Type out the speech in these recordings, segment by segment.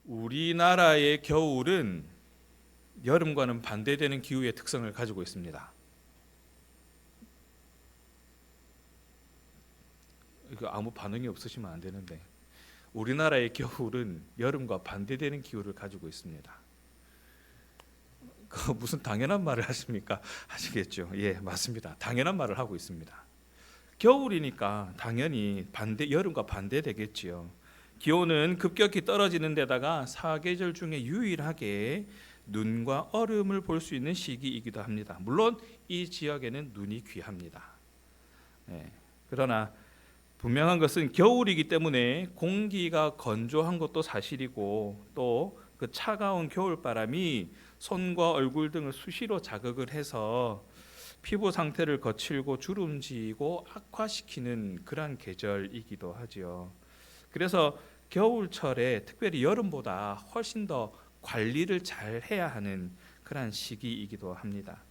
우리나라의 겨울은 여름과는 반대되는 기후의 특성을 가지고 있습니다. 이거 아무 반응이 없으시면 안 되는데, 우리나라의 겨울은 여름과 반대되는 기후를 가지고 있습니다. 그 무슨 당연한 말을 하십니까? 하시겠죠. 예, 맞습니다. 당연한 말을 하고 있습니다. 겨울이니까 당연히 여름과 반대되겠지요. 기온은 급격히 떨어지는 데다가 사계절 중에 유일하게 눈과 얼음을 볼 수 있는 시기이기도 합니다. 물론 이 지역에는 눈이 귀합니다. 그러나 분명한 것은 겨울이기 때문에 공기가 건조한 것도 사실이고, 또 그 차가운 겨울바람이 손과 얼굴 등을 수시로 자극을 해서 피부 상태를 거칠고 주름지고 악화시키는 그러한 계절이기도 하지요. 그래서 겨울철에 특별히 여름보다 훨씬 더 관리를 잘 해야 하는 그러한 시기이기도 합니다.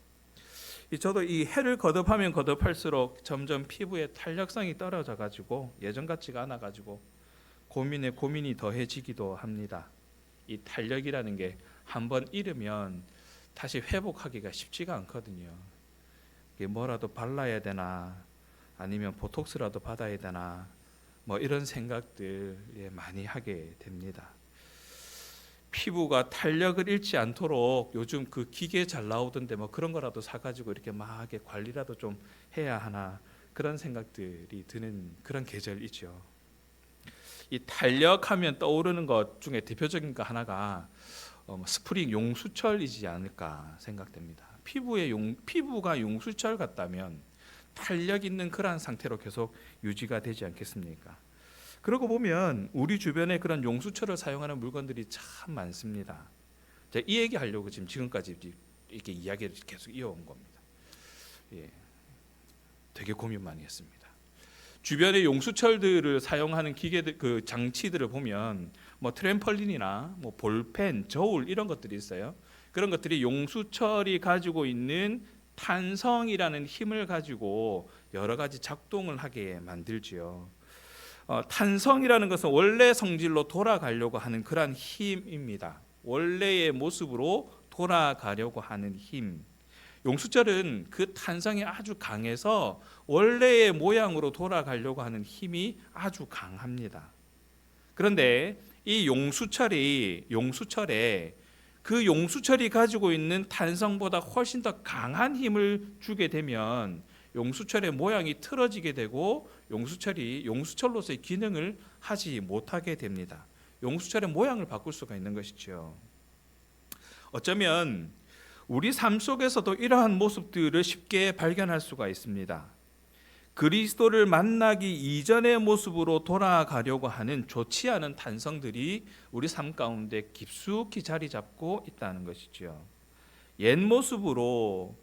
저도 이 해를 거듭하면 거듭할수록 점점 피부의 탄력성이 떨어져 가지고 예전 같지가 않아 가지고 고민에 고민이 더해지기도 합니다. 이 탄력이라는 게 한번 잃으면 다시 회복하기가 쉽지가 않거든요. 이게 뭐라도 발라야 되나, 아니면 보톡스라도 받아야 되나, 뭐 이런 생각들 많이 하게 됩니다. 피부가 탄력을 잃지 않도록 요즘 그 기계 잘 나오던데 뭐 그런 거라도 사가지고 이렇게 막 관리라도 좀 해야 하나, 그런 생각들이 드는 그런 계절이죠. 이 탄력하면 떠오르는 것 중에 대표적인 거 하나가 스프링 용수철이지 않을까 생각됩니다. 피부가 용수철 같다면 탄력 있는 그러한 상태로 계속 유지가 되지 않겠습니까? 그러고 보면 우리 주변에 그런 용수철을 사용하는 물건들이 참 많습니다. 제가 이 얘기하려고 지금까지 이렇게 이야기를 계속 이어온 겁니다. 되게 고민 많이 했습니다. 주변의 용수철들을 사용하는 기계들, 그 장치들을 보면 뭐 트램펄린이나 뭐 볼펜, 저울 이런 것들이 있어요. 그런 것들이 용수철이 가지고 있는 탄성이라는 힘을 가지고 여러 가지 작동을 하게 만들지요. 탄성이라는 것은 원래 성질로 돌아가려고 하는 그러한 힘입니다. 원래의 모습으로 돌아가려고 하는 힘. 용수철은 그 탄성이 아주 강해서 원래의 모양으로 돌아가려고 하는 힘이 아주 강합니다. 그런데 이 용수철에 그 용수철이 가지고 있는 탄성보다 훨씬 더 강한 힘을 주게 되면 용수철의 모양이 틀어지게 되고 용수철이 용수철로서의 기능을 하지 못하게 됩니다. 용수철의 모양을 바꿀 수가 있는 것이죠. 어쩌면 우리 삶 속에서도 이러한 모습들을 쉽게 발견할 수가 있습니다. 그리스도를 만나기 이전의 모습으로 돌아가려고 하는 좋지 않은 탄성들이 우리 삶 가운데 깊숙이 자리 잡고 있다는 것이죠. 옛 모습으로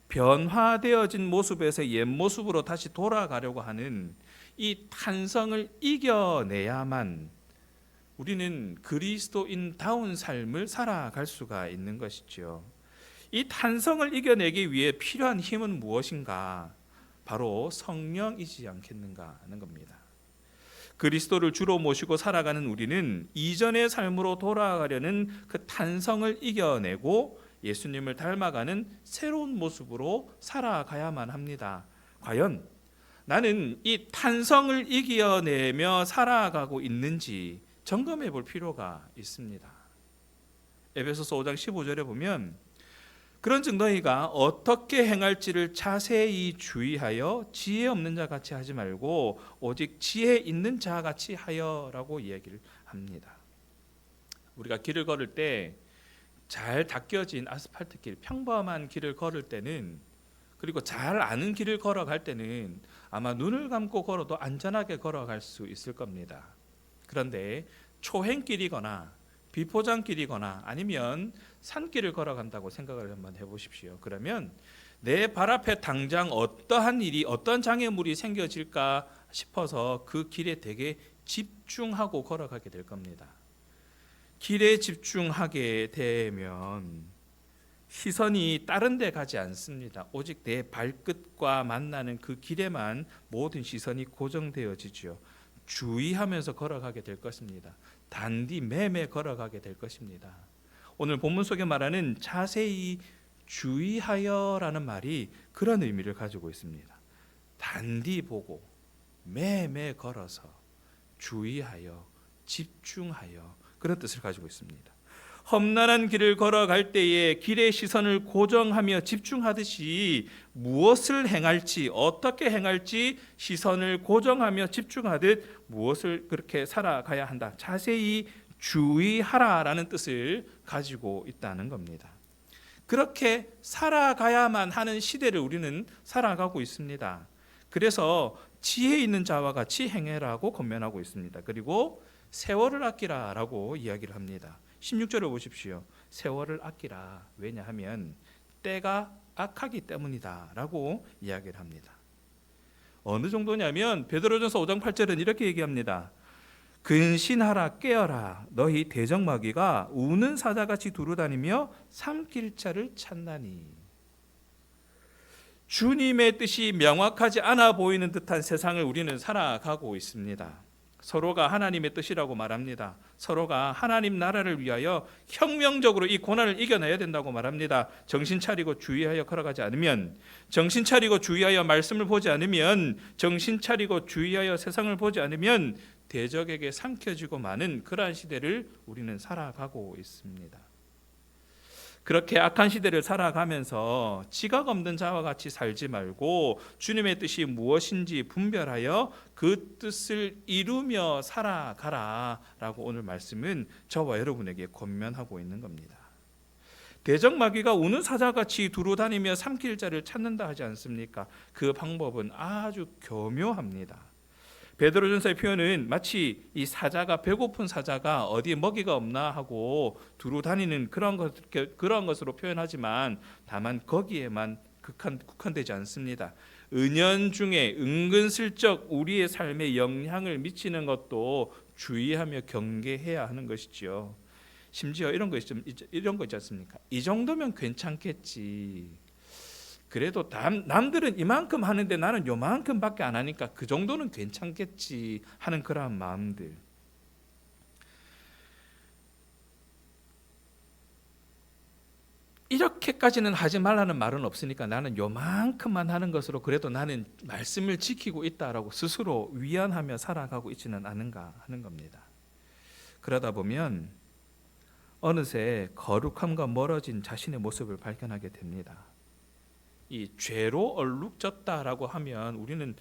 변화되어진 모습에서 옛 모습으로 다시 돌아가려고 하는 이 탄성을 이겨내야만 우리는 그리스도인다운 삶을 살아갈 수가 있는 것이죠. 이 탄성을 이겨내기 위해 필요한 힘은 무엇인가? 바로 성령이지 않겠는가 하는 겁니다. 그리스도를 주로 모시고 살아가는 우리는 이전의 삶으로 돌아가려는 그 탄성을 이겨내고 예수님을 닮아가는 새로운 모습으로 살아가야만 합니다. 과연 나는 이 탄성을 이겨내며 살아가고 있는지 점검해 볼 필요가 있습니다. 에베소서 5장 15절에 보면 그런즉 너희가 어떻게 행할지를 자세히 주의하여 지혜 없는 자 같이 하지 말고 오직 지혜 있는 자 같이 하여라고 이야기를 합니다. 우리가 길을 걸을 때 잘 닦여진 아스팔트 길, 평범한 길을 걸을 때는, 그리고 잘 아는 길을 걸어갈 때는 아마 눈을 감고 걸어도 안전하게 걸어갈 수 있을 겁니다. 그런데 초행길이거나 비포장길이거나 아니면 산길을 걸어간다고 생각을 한번 해보십시오. 그러면 내 발 앞에 당장 어떠한 일이, 어떤 장애물이 생겨질까 싶어서 그 길에 되게 집중하고 걸어가게 될 겁니다. 길에 집중하게 되면 시선이 다른 데 가지 않습니다. 오직 내 발끝과 만나는 그 길에만 모든 시선이 고정되어지죠. 주의하면서 걸어가게 될 것입니다. 단디 매매 걸어가게 될 것입니다. 오늘 본문 속에 말하는 자세히 주의하여라는 말이 그런 의미를 가지고 있습니다. 단디 보고 매매 걸어서 주의하여 집중하여 그런 뜻을 가지고 있습니다. 험난한 길을 걸어갈 때에 길의 시선을 고정하며 집중하듯이 무엇을 행할지 어떻게 행할지 시선을 고정하며 집중하듯 무엇을 그렇게 살아가야 한다. 자세히 주의하라라는 뜻을 가지고 있다는 겁니다. 그렇게 살아가야만 하는 시대를 우리는 살아가고 있습니다. 그래서 지혜 있는 자와 같이 행해라고 권면하고 있습니다. 그리고 세월을 아끼라라고 이야기를 합니다. 16절을 보십시오. 세월을 아끼라. 왜냐하면 때가 악하기 때문이다 라고 이야기를 합니다. 어느 정도냐면 베드로전서 5장 8절은 이렇게 얘기합니다. 근신하라 깨어라 너희 대적마귀가 우는 사자같이 두루다니며 삼킬 자를 찾나니. 주님의 뜻이 명확하지 않아 보이는 듯한 세상을 우리는 살아가고 있습니다. 서로가 하나님의 뜻이라고 말합니다. 서로가 하나님 나라를 위하여 혁명적으로 이 고난을 이겨내야 된다고 말합니다. 정신 차리고 주의하여 걸어가지 않으면, 정신 차리고 주의하여 말씀을 보지 않으면, 정신 차리고 주의하여 세상을 보지 않으면 대적에게 삼켜지고 마는 그러한 시대를 우리는 살아가고 있습니다. 그렇게 악한 시대를 살아가면서 지각 없는 자와 같이 살지 말고 주님의 뜻이 무엇인지 분별하여 그 뜻을 이루며 살아가라 라고 오늘 말씀은 저와 여러분에게 권면하고 있는 겁니다. 대적마귀가 우는 사자같이 두루다니며 삼킬 자를 찾는다 하지 않습니까? 그 방법은 아주 교묘합니다. 베드로전서의 표현은 마치 이 사자가, 배고픈 사자가 어디에 먹이가 없나 하고 두루 다니는 그런 것으로 표현하지만 다만 거기에만 국한되지 않습니다. 은연중에 은근슬쩍 우리의 삶에 영향을 미치는 것도 주의하며 경계해야 하는 것이죠. 심지어 이런 거 있지 않습니까? 이 정도면 괜찮겠지. 그래도 남들은 이만큼 하는데 나는 요만큼밖에 안 하니까 그 정도는 괜찮겠지 하는 그러한 마음들. 이렇게까지는 하지 말라는 말은 없으니까 나는 요만큼만 하는 것으로 그래도 나는 말씀을 지키고 있다라고 스스로 위안하며 살아가고 있지는 않은가 하는 겁니다. 그러다 보면 어느새 거룩함과 멀어진 자신의 모습을 발견하게 됩니다. 이 죄로 얼룩졌다라고 하면 우리는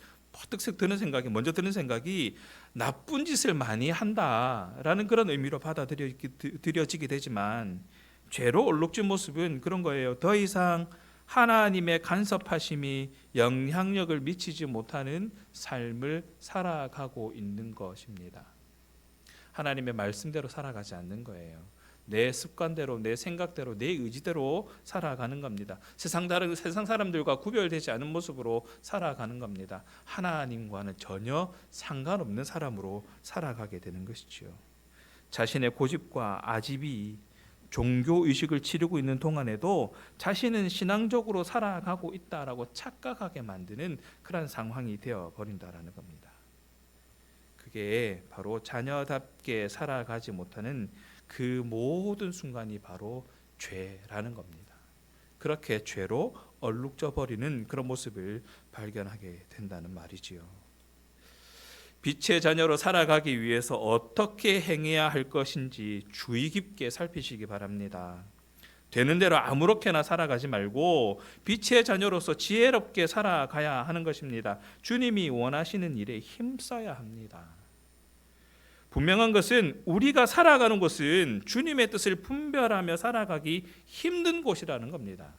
먼저 드는 생각이 나쁜 짓을 많이 한다라는 그런 의미로 받아들여지게 되지만 죄로 얼룩진 모습은 그런 거예요. 더 이상 하나님의 간섭하심이 영향력을 미치지 못하는 삶을 살아가고 있는 것입니다. 하나님의 말씀대로 살아가지 않는 거예요. 내 습관대로, 내 생각대로, 내 의지대로 살아가는 겁니다. 세상 사람들과 구별되지 않은 모습으로 살아가는 겁니다. 하나님과는 전혀 상관없는 사람으로 살아가게 되는 것이죠. 자신의 고집과 아집이 종교의식을 치르고 있는 동안에도 자신은 신앙적으로 살아가고 있다라고 착각하게 만드는 그런 상황이 되어버린다라는 겁니다. 그게 바로 자녀답게 살아가지 못하는 그 모든 순간이 바로 죄라는 겁니다. 그렇게 죄로 얼룩져 버리는 그런 모습을 발견하게 된다는 말이지요. 빛의 자녀로 살아가기 위해서 어떻게 행해야 할 것인지 주의 깊게 살피시기 바랍니다. 되는 대로 아무렇게나 살아가지 말고 빛의 자녀로서 지혜롭게 살아가야 하는 것입니다. 주님이 원하시는 일에 힘써야 합니다. 분명한 것은 우리가 살아가는 곳은 주님의 뜻을 분별하며 살아가기 힘든 곳이라는 겁니다.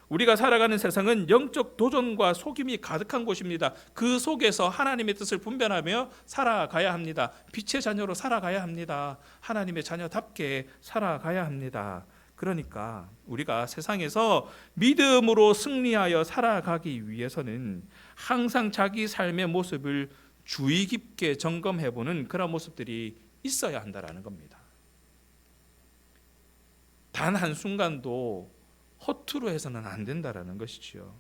우리가 살아가는 세상은 영적 도전과 속임이 가득한 곳입니다. 그 속에서 하나님의 뜻을 분별하며 살아가야 합니다. 빛의 자녀로 살아가야 합니다. 하나님의 자녀답게 살아가야 합니다. 그러니까 우리가 세상에서 믿음으로 승리하여 살아가기 위해서는 항상 자기 삶의 모습을 주의 깊게 점검해보는 그런 모습들이 있어야 한다는 겁니다. 단 한순간도 허투루 해서는 안 된다는 것이죠.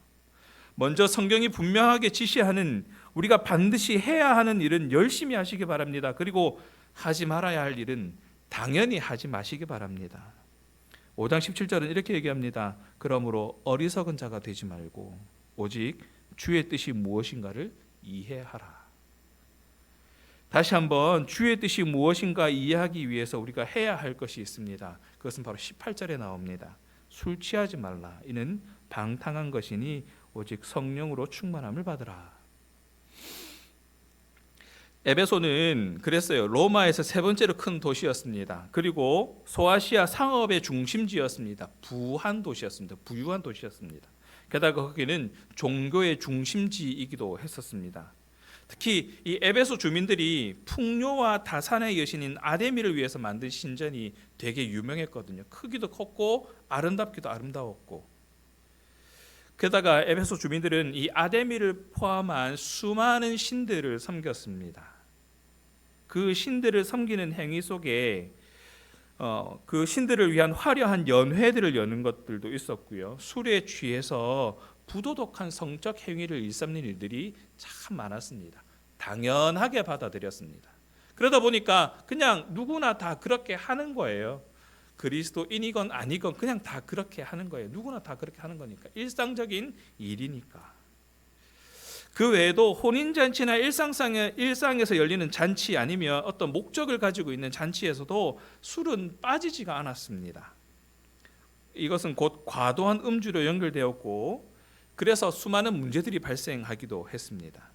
먼저 성경이 분명하게 지시하는 우리가 반드시 해야 하는 일은 열심히 하시기 바랍니다. 그리고 하지 말아야 할 일은 당연히 하지 마시기 바랍니다. 5장 17절은 이렇게 얘기합니다. 그러므로 어리석은 자가 되지 말고 오직 주의 뜻이 무엇인가를 이해하라. 다시 한번 주의 뜻이 무엇인가 이해하기 위해서 우리가 해야 할 것이 있습니다. 그것은 바로 18절에 나옵니다. 술 취하지 말라. 이는 방탕한 것이니 오직 성령으로 충만함을 받으라. 에베소는 그랬어요. 로마에서 세 번째로 큰 도시였습니다. 그리고 소아시아 상업의 중심지였습니다. 부한 도시였습니다. 부유한 도시였습니다. 게다가 거기는 종교의 중심지이기도 했었습니다. 특히 이 에베소 주민들이 풍요와 다산의 여신인 아데미를 위해서 만든 신전이 되게 유명했거든요. 크기도 컸고 아름답기도 아름다웠고, 게다가 에베소 주민들은 이 아데미를 포함한 수많은 신들을 섬겼습니다. 그 신들을 섬기는 행위 속에 그 신들을 위한 화려한 연회들을 여는 것들도 있었고요. 술에 취해서 부도덕한 성적 행위를 일삼는 일들이 참 많았습니다. 당연하게 받아들였습니다. 그러다 보니까 그냥 누구나 다 그렇게 하는 거예요. 그리스도인이건 아니건 그냥 다 그렇게 하는 거예요. 누구나 다 그렇게 하는 거니까. 일상적인 일이니까. 그 외에도 혼인잔치나 일상에서 열리는 잔치 아니면 어떤 목적을 가지고 있는 잔치에서도 술은 빠지지가 않았습니다. 이것은 곧 과도한 음주로 연결되었고, 그래서 수많은 문제들이 발생하기도 했습니다.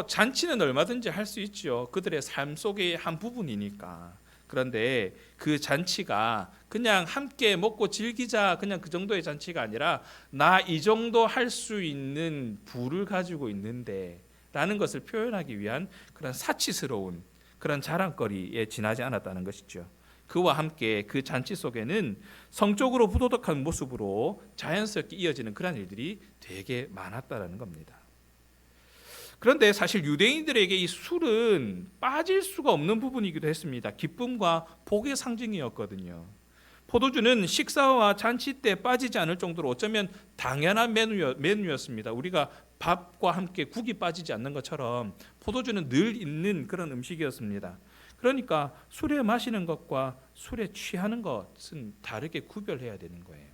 잔치는 얼마든지 할 수 있죠. 그들의 삶 속의 한 부분이니까. 그런데 그 잔치가 그냥 함께 먹고 즐기자 그냥 그 정도의 잔치가 아니라 나 이 정도 할 수 있는 부를 가지고 있는데 라는 것을 표현하기 위한 그런 사치스러운 그런 자랑거리에 지나지 않았다는 것이죠. 그와 함께 그 잔치 속에는 성적으로 부도덕한 모습으로 자연스럽게 이어지는 그런 일들이 되게 많았다는 겁니다. 그런데 사실 유대인들에게 이 술은 빠질 수가 없는 부분이기도 했습니다. 기쁨과 복의 상징이었거든요. 포도주는 식사와 잔치 때 빠지지 않을 정도로 어쩌면 당연한 메뉴였습니다. 우리가 밥과 함께 국이 빠지지 않는 것처럼 포도주는 늘 있는 그런 음식이었습니다. 그러니까 술에 마시는 것과 술에 취하는 것은 다르게 구별해야 되는 거예요.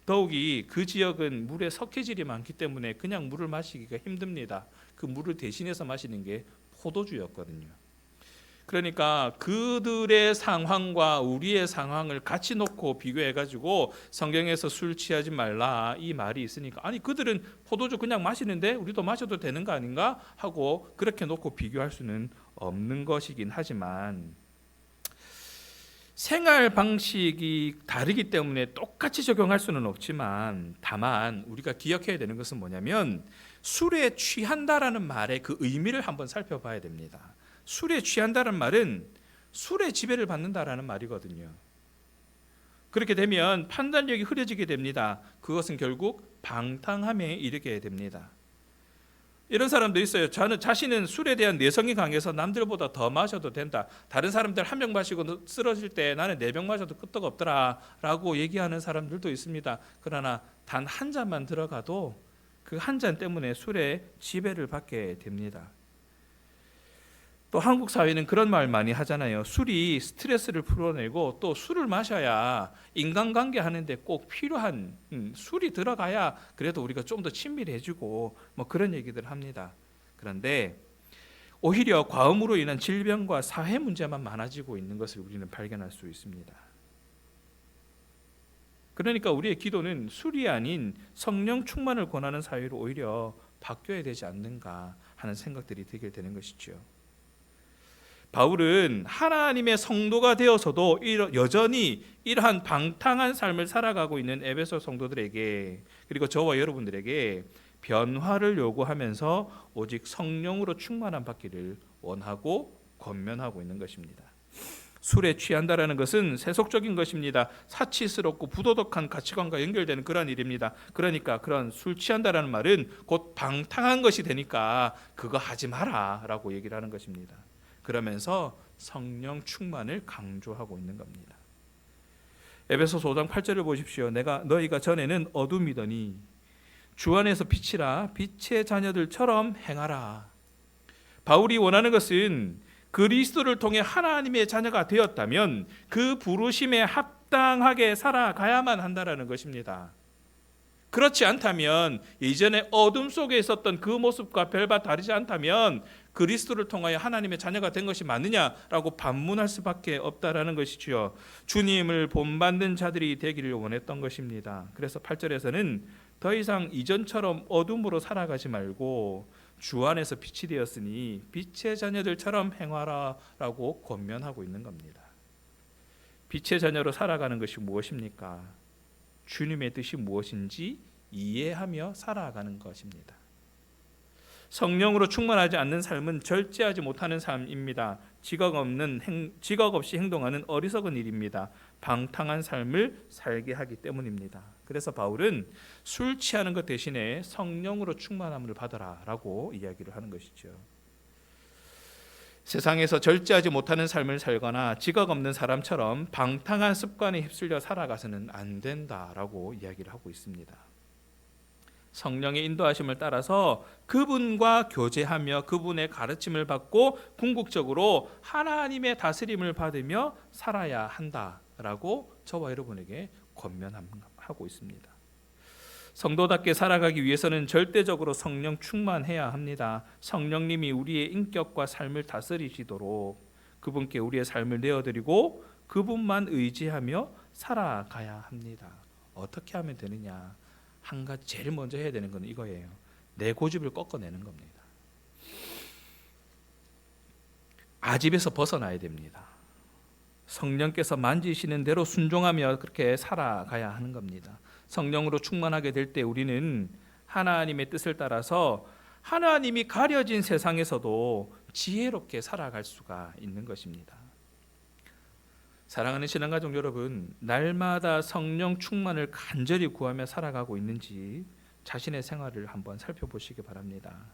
더욱이 그 지역은 물의 석회질이 많기 때문에 그냥 물을 마시기가 힘듭니다. 그 물을 대신해서 마시는 게 포도주였거든요. 그러니까 그들의 상황과 우리의 상황을 같이 놓고 비교해가지고 성경에서 술 취하지 말라 이 말이 있으니까, 아니 그들은 포도주 그냥 마시는데 우리도 마셔도 되는 거 아닌가 하고 그렇게 놓고 비교할 수는 없는 것이긴 하지만, 생활 방식이 다르기 때문에 똑같이 적용할 수는 없지만, 다만 우리가 기억해야 되는 것은 뭐냐면 술에 취한다라는 말의 그 의미를 한번 살펴봐야 됩니다. 술에 취한다는 말은 술의 지배를 받는다라는 말이거든요. 그렇게 되면 판단력이 흐려지게 됩니다. 그것은 결국 방탕함에 이르게 됩니다. 이런 사람도 있어요. 저는 자신은 술에 대한 내성이 강해서 남들보다 더 마셔도 된다. 다른 사람들 한 병 마시고 쓰러질 때 나는 4병 마셔도 끄떡 없더라 라고 얘기하는 사람들도 있습니다. 그러나 단 한 잔만 들어가도 그 한 잔 때문에 술에 지배를 받게 됩니다. 또 한국 사회는 그런 말 많이 하잖아요. 술이 스트레스를 풀어내고 또 술을 마셔야 인간관계 하는데 꼭 필요한 술이 들어가야 그래도 우리가 좀 더 친밀해지고 그런 얘기들 합니다. 그런데 오히려 과음으로 인한 질병과 사회 문제만 많아지고 있는 것을 우리는 발견할 수 있습니다. 그러니까 우리의 기도는 술이 아닌 성령 충만을 권하는 사회로 오히려 바뀌어야 되지 않는가 하는 생각들이 들게 되는 것이죠. 바울은 하나님의 성도가 되어서도 여전히 이러한 방탕한 삶을 살아가고 있는 에베소 성도들에게, 그리고 저와 여러분들에게 변화를 요구하면서 오직 성령으로 충만함 받기를 원하고 권면하고 있는 것입니다. 술에 취한다라는 것은 세속적인 것입니다. 사치스럽고 부도덕한 가치관과 연결되는 그런 일입니다. 그러니까 그런 술 취한다라는 말은 곧 방탕한 것이 되니까 그거 하지 마라 라고 얘기를 하는 것입니다. 그러면서 성령 충만을 강조하고 있는 겁니다. 에베소서 5장 8절을 보십시오. 너희가 전에는 어둠이더니 주 안에서 빛이라 빛의 자녀들처럼 행하라. 바울이 원하는 것은 그리스도를 통해 하나님의 자녀가 되었다면 그 부르심에 합당하게 살아가야만 한다라는 것입니다. 그렇지 않다면, 이전에 어둠 속에 있었던 그 모습과 별반 다르지 않다면 그리스도를 통하여 하나님의 자녀가 된 것이 맞느냐라고 반문할 수밖에 없다라는 것이지요. 주님을 본받는 자들이 되기를 원했던 것입니다. 그래서 8절에서는 더 이상 이전처럼 어둠으로 살아가지 말고 주 안에서 빛이 되었으니 빛의 자녀들처럼 행하라라고 권면하고 있는 겁니다. 빛의 자녀로 살아가는 것이 무엇입니까? 주님의 뜻이 무엇인지 이해하며 살아가는 것입니다. 성령으로 충만하지 않는 삶은 절제하지 못하는 삶입니다. 지각 없이 행동하는 어리석은 일입니다. 방탕한 삶을 살게 하기 때문입니다. 그래서 바울은 술 취하는 것 대신에 성령으로 충만함을 받아라라고 이야기를 하는 것이죠. 세상에서 절제하지 못하는 삶을 살거나 지각 없는 사람처럼 방탕한 습관에 휩쓸려 살아가서는 안 된다라고 이야기를 하고 있습니다. 성령의 인도하심을 따라서 그분과 교제하며 그분의 가르침을 받고 궁극적으로 하나님의 다스림을 받으며 살아야 한다라고 저와 여러분에게 권면하고 있습니다. 성도답게 살아가기 위해서는 절대적으로 성령 충만해야 합니다. 성령님이 우리의 인격과 삶을 다스리시도록 그분께 우리의 삶을 내어드리고 그분만 의지하며 살아가야 합니다. 어떻게 하면 되느냐? 한 가지 제일 먼저 해야 되는 건 이거예요. 내 고집을 꺾어내는 겁니다. 아집에서 벗어나야 됩니다. 성령께서 만지시는 대로 순종하며 그렇게 살아가야 하는 겁니다. 성령으로 충만하게 될 때 우리는 하나님의 뜻을 따라서 하나님이 가려진 세상에서도 지혜롭게 살아갈 수가 있는 것입니다. 사랑하는 신앙가족 여러분, 날마다 성령 충만을 간절히 구하며 살아가고 있는지 자신의 생활을 한번 살펴보시기 바랍니다.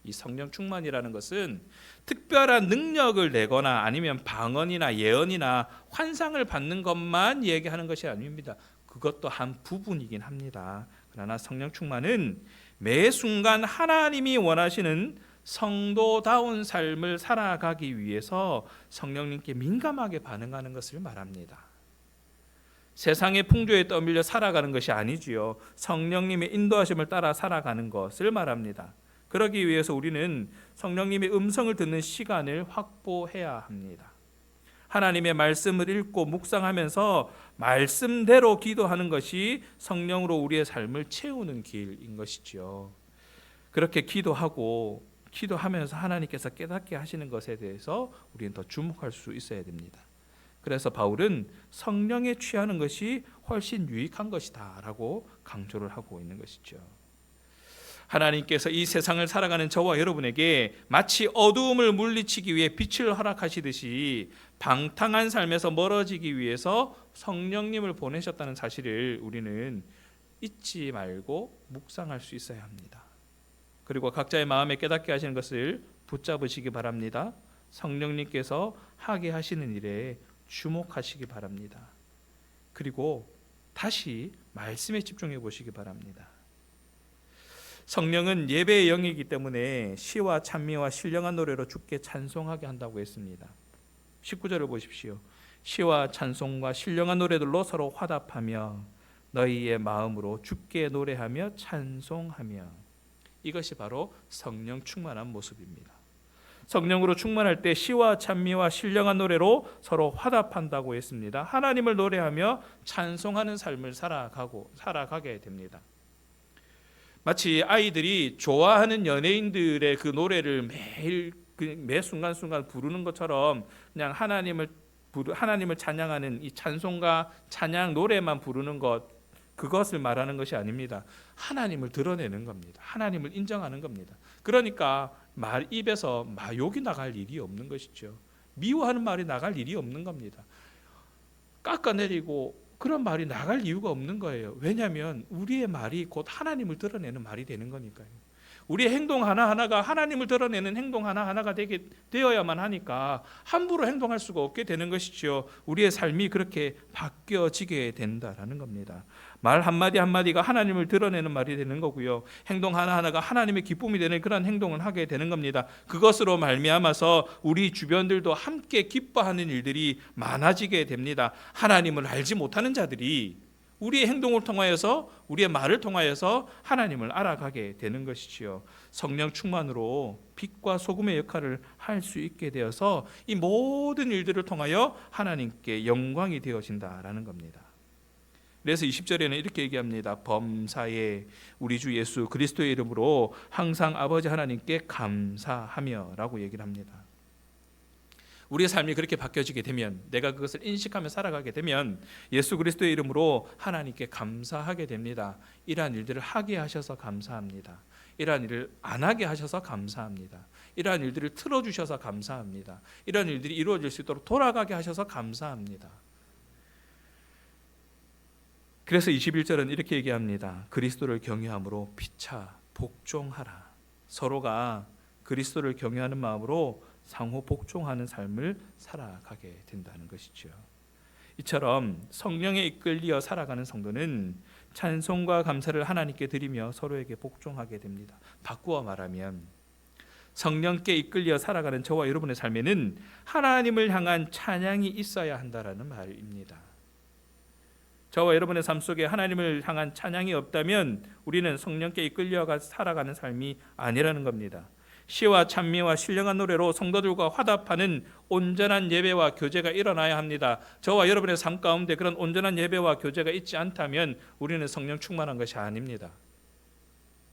이 성령 충만이라는 것은 특별한 능력을 내거나 아니면 방언이나 예언이나 환상을 받는 것만 얘기하는 것이 아닙니다. 그것도 한 부분이긴 합니다. 그러나 성령 충만은 매 순간 하나님이 원하시는 성도다운 삶을 살아가기 위해서 성령님께 민감하게 반응하는 것을 말합니다. 세상의 풍조에 떠밀려 살아가는 것이 아니지요. 성령님의 인도하심을 따라 살아가는 것을 말합니다. 그러기 위해서 우리는 성령님의 음성을 듣는 시간을 확보해야 합니다. 하나님의 말씀을 읽고 묵상하면서 말씀대로 기도하는 것이 성령으로 우리의 삶을 채우는 길인 것이지요. 그렇게 기도하면서 하나님께서 깨닫게 하시는 것에 대해서 우리는 더 주목할 수 있어야 됩니다. 그래서 바울은 성령에 취하는 것이 훨씬 유익한 것이다 라고 강조를 하고 있는 것이죠. 하나님께서 이 세상을 살아가는 저와 여러분에게 마치 어두움을 물리치기 위해 빛을 허락하시듯이 방탕한 삶에서 멀어지기 위해서 성령님을 보내셨다는 사실을 우리는 잊지 말고 묵상할 수 있어야 합니다. 그리고 각자의 마음에 깨닫게 하시는 것을 붙잡으시기 바랍니다. 성령님께서 하게 하시는 일에 주목하시기 바랍니다. 그리고 다시 말씀에 집중해 보시기 바랍니다. 성령은 예배의 영이기 때문에 시와 찬미와 신령한 노래로 주께 찬송하게 한다고 했습니다. 19절을 보십시오. 시와 찬송과 신령한 노래들로 서로 화답하며 너희의 마음으로 주께 노래하며 찬송하며. 이것이 바로 성령 충만한 모습입니다. 성령으로 충만할 때 시와 찬미와 신령한 노래로 서로 화답한다고 했습니다. 하나님을 노래하며 찬송하는 삶을 살아가게 됩니다. 마치 아이들이 좋아하는 연예인들의 그 노래를 매 순간순간 부르는 것처럼 그냥 하나님을 찬양하는 이 찬송과 찬양 노래만 부르는 그것을 말하는 것이 아닙니다. 하나님을 드러내는 겁니다. 하나님을 인정하는 겁니다. 그러니까 입에서 욕이 나갈 일이 없는 것이죠. 미워하는 말이 나갈 일이 없는 겁니다. 깎아내리고 그런 말이 나갈 이유가 없는 거예요. 왜냐하면 우리의 말이 곧 하나님을 드러내는 말이 되는 거니까요. 우리의 행동 하나하나가 하나님을 드러내는 행동 하나하나가 되어야만 하니까 함부로 행동할 수가 없게 되는 것이지요. 우리의 삶이 그렇게 바뀌어지게 된다라는 겁니다. 말 한마디 한마디가 하나님을 드러내는 말이 되는 거고요. 행동 하나하나가 하나님의 기쁨이 되는 그런 행동을 하게 되는 겁니다. 그것으로 말미암아서 우리 주변들도 함께 기뻐하는 일들이 많아지게 됩니다. 하나님을 알지 못하는 자들이 우리의 행동을 통하여서, 우리의 말을 통하여서 하나님을 알아가게 되는 것이지요. 성령 충만으로 빛과 소금의 역할을 할 수 있게 되어서 이 모든 일들을 통하여 하나님께 영광이 되어진다라는 겁니다. 그래서 20절에는 이렇게 얘기합니다. 범사에 우리 주 예수 그리스도의 이름으로 항상 아버지 하나님께 감사하며 라고 얘기를 합니다. 우리의 삶이 그렇게 바뀌어지게 되면, 내가 그것을 인식하며 살아가게 되면 예수 그리스도의 이름으로 하나님께 감사하게 됩니다. 이러한 일들을 하게 하셔서 감사합니다. 이러한 일을 안 하게 하셔서 감사합니다. 이러한 일들을 틀어주셔서 감사합니다. 이러한 일들이 이루어질 수 있도록 돌아가게 하셔서 감사합니다. 그래서 21절은 이렇게 얘기합니다. 그리스도를 경외함으로 피차 복종하라. 서로가 그리스도를 경외하는 마음으로 상호 복종하는 삶을 살아가게 된다는 것이죠. 이처럼 성령에 이끌려 살아가는 성도는 찬송과 감사를 하나님께 드리며 서로에게 복종하게 됩니다. 바꾸어 말하면 성령께 이끌려 살아가는 저와 여러분의 삶에는 하나님을 향한 찬양이 있어야 한다라는 말입니다. 저와 여러분의 삶 속에 하나님을 향한 찬양이 없다면 우리는 성령께 이끌려 살아가는 삶이 아니라는 겁니다. 시와 찬미와 신령한 노래로 성도들과 화답하는 온전한 예배와 교제가 일어나야 합니다. 저와 여러분의 삶 가운데 그런 온전한 예배와 교제가 있지 않다면 우리는 성령 충만한 것이 아닙니다.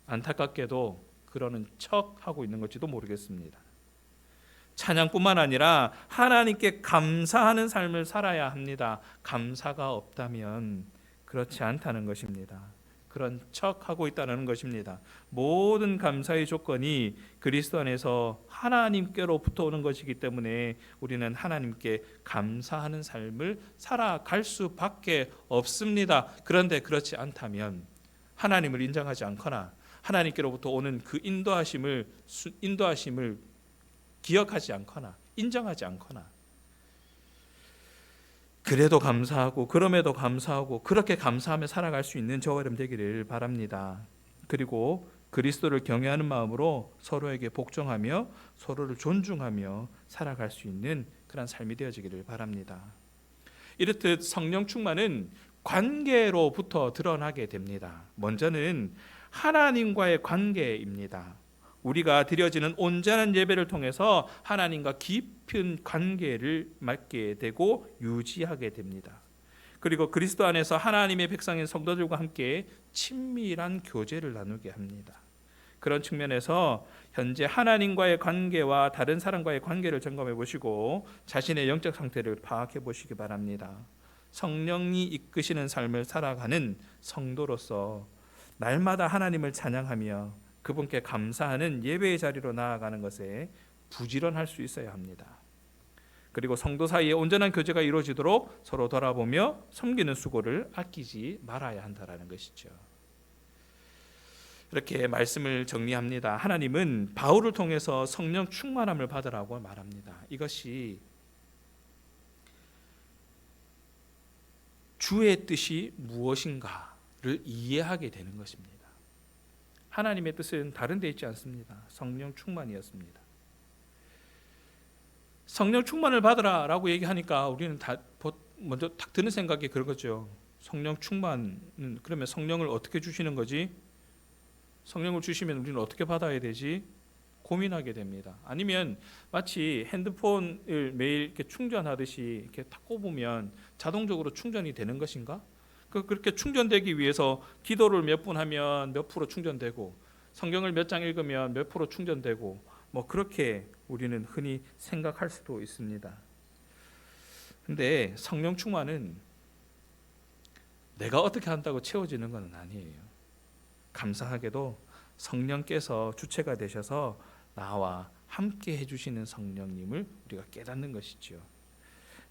안타깝게도 그러는 척하고 있는 것지도 모르겠습니다. 찬양뿐만 아니라 하나님께 감사하는 삶을 살아야 합니다. 감사가 없다면 그렇지 않다는 것입니다. 그런 척하고 있다는 것입니다. 모든 감사의 조건이 그리스도 안에서 하나님께로부터 오는 것이기 때문에 우리는 하나님께 감사하는 삶을 살아갈 수밖에 없습니다. 그런데 그렇지 않다면 하나님을 인정하지 않거나 하나님께로부터 오는 그 인도하심을 기억하지 않거나 인정하지 않거나, 그래도 감사하고 그럼에도 감사하고 그렇게 감사하며 살아갈 수 있는 저와 여러분 되기를 바랍니다. 그리고 그리스도를 경외하는 마음으로 서로에게 복종하며 서로를 존중하며 살아갈 수 있는 그런 삶이 되어지기를 바랍니다. 이렇듯 성령 충만은 관계로부터 드러나게 됩니다. 먼저는 하나님과의 관계입니다. 우리가 드려지는 온전한 예배를 통해서 하나님과 깊은 관계를 맺게 되고 유지하게 됩니다. 그리고 그리스도 안에서 하나님의 백성인 성도들과 함께 친밀한 교제를 나누게 합니다. 그런 측면에서 현재 하나님과의 관계와 다른 사람과의 관계를 점검해 보시고 자신의 영적 상태를 파악해 보시기 바랍니다. 성령이 이끄시는 삶을 살아가는 성도로서 날마다 하나님을 찬양하며 그분께 감사하는 예배의 자리로 나아가는 것에 부지런할 수 있어야 합니다. 그리고 성도 사이에 온전한 교제가 이루어지도록 서로 돌아보며 섬기는 수고를 아끼지 말아야 한다는 것이죠. 이렇게 말씀을 정리합니다. 하나님은 바울을 통해서 성령 충만함을 받으라고 말합니다. 이것이 주의 뜻이 무엇인가를 이해하게 되는 것입니다. 하나님의 뜻은 다른 데 있지 않습니다. 성령 충만이었습니다. 성령 충만을 받으라 라고 얘기하니까 우리는 먼저 딱 드는 생각이 그런 거죠. 성령 충만은 그러면 성령을 어떻게 주시는 거지? 성령을 주시면 우리는 어떻게 받아야 되지? 고민하게 됩니다. 아니면 마치 핸드폰을 매일 이렇게 충전하듯이 이렇게 탁 꼽으면 자동적으로 충전이 되는 것인가? 그렇게 충전되기 위해서 기도를 몇 분 하면 몇 프로 충전되고 성경을 몇 장 읽으면 몇 프로 충전되고 그렇게 우리는 흔히 생각할 수도 있습니다. 근데 성령 충만은 내가 어떻게 한다고 채워지는 건 아니에요. 감사하게도 성령께서 주체가 되셔서 나와 함께 해주시는 성령님을 우리가 깨닫는 것이죠.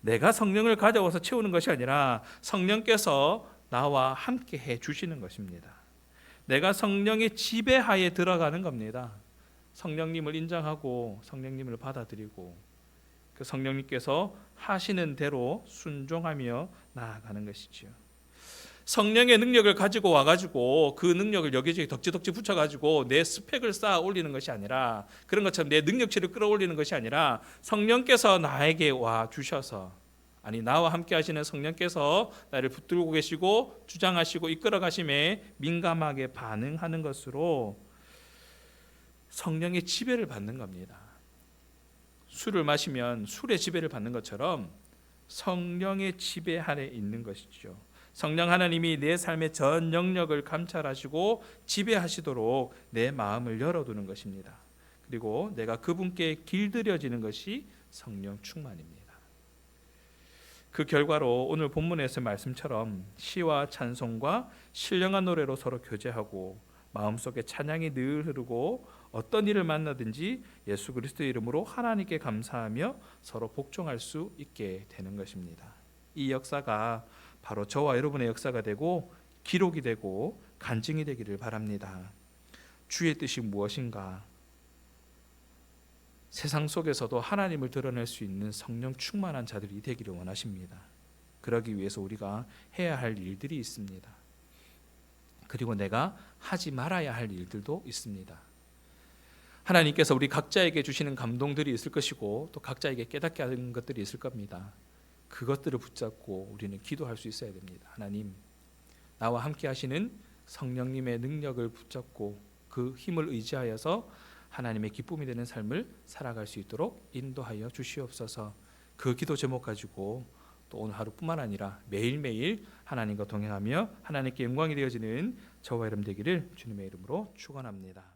내가 성령을 가져와서 채우는 것이 아니라 성령께서 나와 함께 해주시는 것입니다. 내가 성령의 지배하에 들어가는 겁니다. 성령님을 인정하고 성령님을 받아들이고 그 성령님께서 하시는 대로 순종하며 나아가는 것이지요. 성령의 능력을 가지고 와가지고 그 능력을 여기저기 덕지덕지 붙여가지고 내 스펙을 쌓아 올리는 것이 아니라, 그런 것처럼 내 능력치를 끌어올리는 것이 아니라, 성령께서 나에게 와 주셔서, 아니 나와 함께 하시는 성령께서 나를 붙들고 계시고 주장하시고 이끌어 가심에 민감하게 반응하는 것으로 성령의 지배를 받는 겁니다. 술을 마시면 술의 지배를 받는 것처럼 성령의 지배 아래 있는 것이죠. 성령 하나님이 내 삶의 전 영역을 감찰하시고 지배하시도록 내 마음을 열어두는 것입니다. 그리고 내가 그분께 길들여지는 것이 성령 충만입니다. 그 결과로 오늘 본문에서 말씀처럼 시와 찬송과 신령한 노래로 서로 교제하고 마음속에 찬양이 늘 흐르고 어떤 일을 만나든지 예수 그리스도의 이름으로 하나님께 감사하며 서로 복종할 수 있게 되는 것입니다. 이 역사가 바로 저와 여러분의 역사가 되고 기록이 되고 간증이 되기를 바랍니다. 주의 뜻이 무엇인가? 세상 속에서도 하나님을 드러낼 수 있는 성령 충만한 자들이 되기를 원하십니다. 그러기 위해서 우리가 해야 할 일들이 있습니다. 그리고 내가 하지 말아야 할 일들도 있습니다. 하나님께서 우리 각자에게 주시는 감동들이 있을 것이고 또 각자에게 깨닫게 하는 것들이 있을 겁니다. 그것들을 붙잡고 우리는 기도할 수 있어야 됩니다. 하나님, 나와 함께 하시는 성령님의 능력을 붙잡고 그 힘을 의지하여서 하나님의 기쁨이 되는 삶을 살아갈 수 있도록 인도하여 주시옵소서. 그 기도 제목 가지고 또 오늘 하루뿐만 아니라 매일매일 하나님과 동행하며 하나님께 영광이 되어지는 저와 여러분 되기를 주님의 이름으로 축원합니다.